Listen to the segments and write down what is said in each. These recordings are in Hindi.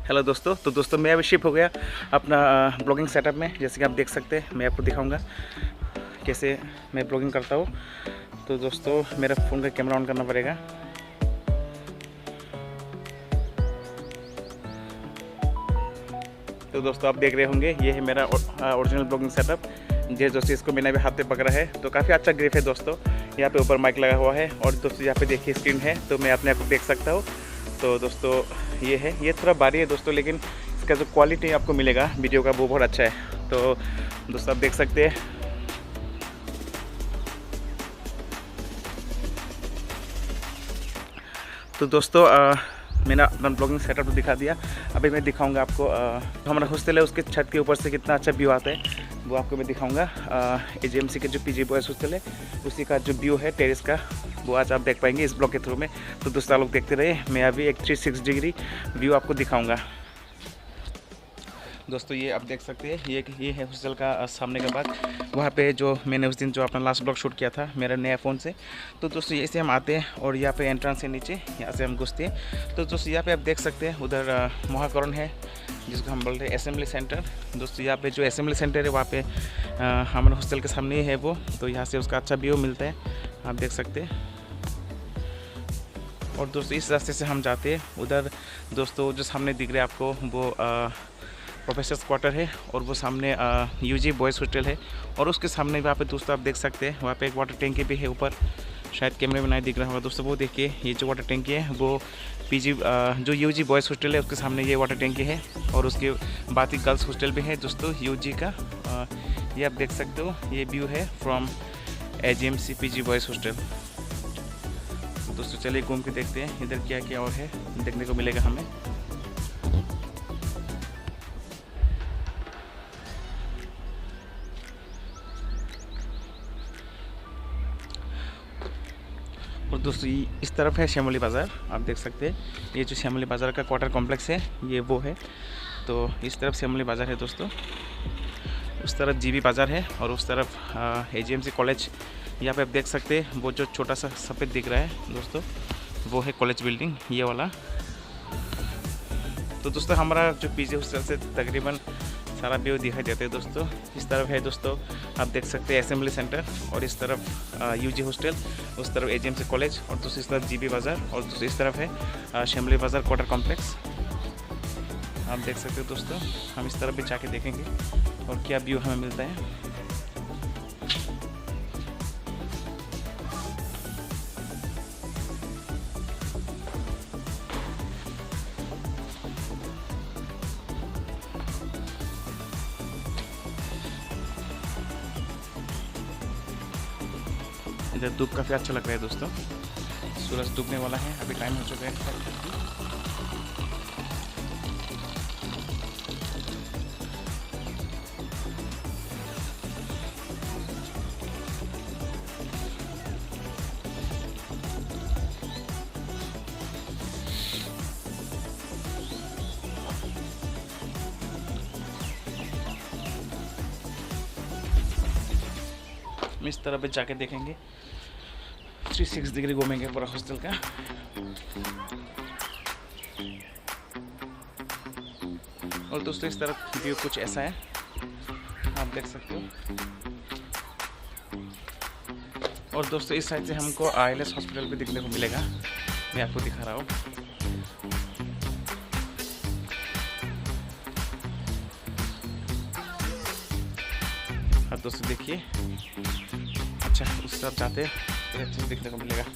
हेलो दोस्तों। तो दोस्तों मैं अभी शिफ्ट हो गया अपना ब्लॉगिंग सेटअप में। जैसे कि आप देख सकते हैं, मैं आपको दिखाऊंगा कैसे मैं ब्लॉगिंग करता हूँ। तो दोस्तों मेरा फ़ोन का कैमरा ऑन करना पड़ेगा। तो दोस्तों आप देख रहे होंगे, ये है मेरा ओरिजिनल ब्लॉगिंग सेटअप। ये दोस्तों इसको मैंने अभी हाथ पे पकड़ा है, तो काफ़ी अच्छा ग्रिप है दोस्तों। यहाँ पे ऊपर माइक लगा हुआ है और दोस्तों यहाँ पे देखिए स्क्रीन है, तो मैं अपने आप को देख सकता हूँ। तो दोस्तों ये है, ये थोड़ा भारी है दोस्तों, लेकिन इसका जो क्वालिटी आपको मिलेगा वीडियो का वो बहुत अच्छा है। तो दोस्तों आप देख सकते हैं। तो दोस्तों मैंने अपना ब्लॉगिंग सेटअप तो दिखा दिया। अभी मैं दिखाऊंगा आपको हमारा हॉस्टल है, उसके छत के ऊपर से कितना अच्छा व्यू आता है वो आपको मैं दिखाऊंगा। एजेएमसी के जो पीजी बॉयज़ हॉस्टल है उसी का जो व्यू है टेरेस का, वो आज आप देख पाएंगे इस ब्लॉग के थ्रू में। तो दोस्तों लोग देखते रहे, मैं अभी एक 360 डिग्री व्यू आपको दिखाऊँगा। दोस्तों ये आप देख सकते हैं, ये है हॉस्टल का सामने का बाग। वहाँ पे जो मैंने उस दिन जो अपना लास्ट ब्लॉग शूट किया था मेरा नया फ़ोन से। तो दोस्तों ये से हम आते हैं और यहाँ पे एंट्रेंस है नीचे, यहाँ से हम घुसते हैं। तो दोस्तों यहाँ पे आप देख सकते हैं उधर महाकरण है, जिसको हम बोल रहे हैं असेंबली सेंटर। दोस्तों यहाँ पे जो असेंबली सेंटर है वहाँ पे हमारे हॉस्टल के सामने ही है वो। तो यहाँ से उसका अच्छा व्यू मिलता है, आप देख सकते हैं। और दोस्तों इस रास्ते से हम जाते हैं उधर। दोस्तों जो सामने दिख रहा है आपको वो प्रोफेसर्स क्वार्टर है, और वो सामने यूजी बॉयज़ हॉस्टल है। और उसके सामने वहाँ पे दोस्तों आप देख सकते हैं वहाँ पे एक वाटर टैंकी भी है ऊपर, शायद कैमरे में नहीं दिख रहा होगा दोस्तों। वो देखिए, ये जो वाटर टैंकी है वो पीजी जो यूजी बॉयज़ हॉस्टल है उसके सामने ये वाटर टैंकी है। और उसके बाद ही गर्ल्स हॉस्टल भी है दोस्तों यूजी का। ये आप देख सकते हो, ये व्यू है फ्रॉम एजेएमसी पीजी बॉयज़ हॉस्टल। दोस्तों चलिए घूम के देखते हैं इधर क्या क्या और है देखने को मिलेगा हमें। और दोस्तों इस तरफ है श्यामली बाज़ार, आप देख सकते हैं। ये जो श्यामली बाज़ार का क्वार्टर कॉम्प्लेक्स है ये वो है। तो इस तरफ श्यामली बाज़ार है दोस्तों, उस तरफ जीबी बाज़ार है, और उस तरफ एजेएमसी कॉलेज। यहाँ पे आप देख सकते हैं वो जो छोटा सा सफ़ेद दिख रहा है दोस्तों, वो है कॉलेज बिल्डिंग, ये वाला। तो दोस्तों हमारा जो पीजी हॉस्टल से तकरीबन सारा व्यू दिखाई देते हैं दोस्तों। इस तरफ है दोस्तों आप देख सकते हैं असेंबली सेंटर, और इस तरफ यूजी हॉस्टल, उस तरफ एजेएमसी कॉलेज, और दूसरी तरफ जीबी बाज़ार, और दूसरी इस तरफ है श्यामली बाज़ार क्वार्टर कॉम्प्लेक्स। आप देख सकते हो दोस्तों, हम इस तरफ भी जाके देखेंगे और क्या व्यू हमें मिलता है। इधर धूप काफ़ी अच्छा लग रहा है दोस्तों, सूरज डूबने वाला है, अभी टाइम हो चुका है। हम इस तरह पे जाके देखेंगे, 360 डिग्री घूमेंगे पूरा हॉस्टल का। और दोस्तों इस तरफ व्यू कुछ ऐसा है, आप देख सकते हो। और दोस्तों इस साइड से हमको आईएलएस हॉस्पिटल भी दिखने को मिलेगा, मैं आपको दिखा रहा हूँ। दोस्तों देखिए, अच्छा उस तरफ जाते हैं अच्छे से देखने को मिलेगा। तो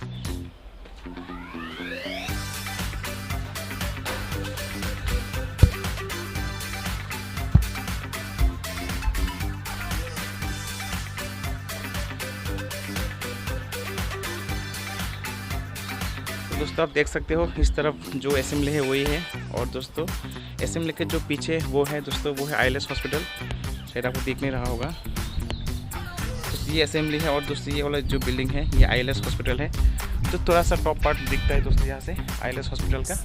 दोस्तों आप देख सकते हो इस तरफ जो असेंबली है वही है, और दोस्तों असेंबली के जो पीछे वो है दोस्तों, वो है आईएलएस हॉस्पिटल, शायद आपको दिख नहीं रहा होगा। ये असेंबली है, और दोस्तों ये वाला जो बिल्डिंग है ये आईएलएस हॉस्पिटल है। तो थोड़ा सा टॉप पार्ट दिखता है दोस्तों यहाँ से आईएलएस हॉस्पिटल का।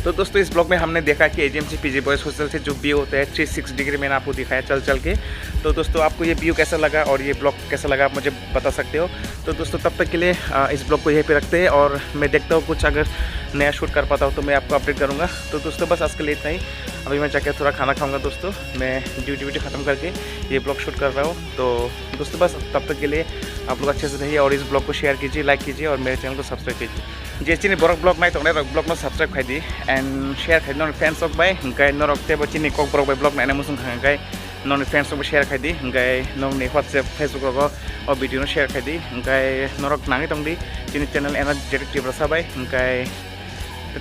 तो दोस्तों इस ब्लॉग में हमने देखा कि एजीएमसी पीजी बॉयज़ हॉस्टल से जो व्यू होता है 360 डिग्री मैंने आपको दिखाया चल के। तो दोस्तों आपको ये व्यू कैसा लगा और ये ब्लॉग कैसा लगा आप मुझे बता सकते हो। तो दोस्तों तब तक के लिए इस ब्लॉग को यहीं पे रखते हैं और मैं देखता हूँ कुछ अगर नया शूट कर पाता हूँ तो मैं आपको अपडेट करूँगा। तो दोस्तों बस आज के लिए इतना ही। अभी मैं जाकर थोड़ा खाना खाऊँगा दोस्तों, मैं ड्यूटी ख़त्म करके ये ब्लॉग शूट कर रहा हूँ। तो दोस्तों बस तब तक के लिए आप लोग अच्छे से रहिए और इस ब्लॉग को शेयर कीजिए, लाइक कीजिए और मेरे चैनल को सब्सक्राइब कीजिए। जेचिनी बरक ब्लॉग नाई तो ब्लॉग में सब्सक्राइब खाई एंड शेयर खाई नॉन फैंस ऑफ बाय गाय नरक तेबो चिनी कक बरक बाय ब्लॉग नाई मुसुं खांगाय नॉन फैंस ऑफ शेयर खाई गाय नॉन व्हाट्सएप फेसबुक रको और वीडियो शेयर खाई गाय नरक नांगी तंगदी चिनी चैनल एनर्जेटिक टिप रसाबाय गाय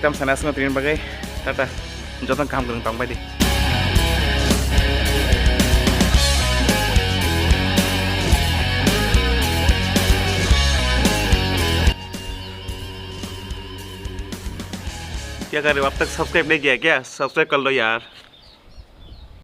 तम सनासंग ट्रेन बागै टाटा जतन काम करन तंग बायदि। क्या कर रहे हो, अब तक सब्सक्राइब नहीं किया क्या? सब्सक्राइब कर लो यार।